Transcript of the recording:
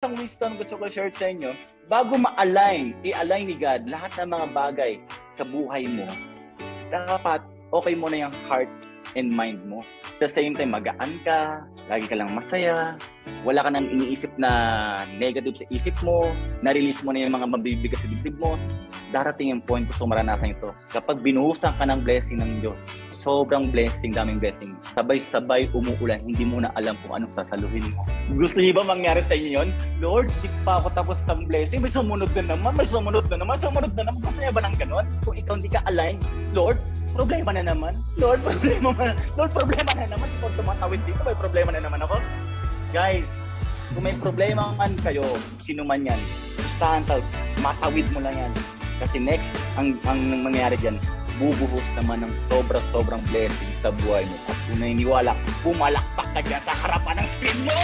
isang wisdom gusto ko share sa inyo. Bago i-align ni God lahat ng mga bagay sa buhay mo, dapat okay mo na yung heart and mind mo. At the same time, magaan ka, lagi ka lang masaya, wala ka nang iniisip na negative sa isip mo, na-release mo na yung mga mabibigat sa dibdib mo. Darating yung point, gusto maranasan ito. Kapag binuhusan ka ng blessing ng Diyos, sobrang blessing, daming blessing. Sabay-sabay umuulan, hindi mo na alam kung anong sasaluhin mo. Gusto niyo ba mangyari sa inyo yun? Lord, di pa ako tapos sa blessing, may sumunod na naman. Gusto niya ba ng ganon? Kung ikaw hindi ka align, Lord, problema na naman. Lord, problema na naman. Ikaw tumatawid dito, may problema na naman ako. Guys, kung may problema man kayo, sino man yan, gustahan ka, matawid mo lang yan. Kasi next, ang mangyayari dyan, bubuhos naman ng sobrang blessing sa buhay mo. At kung naniniwala, pumalakpak ka dyan sa harapan ng screen mo!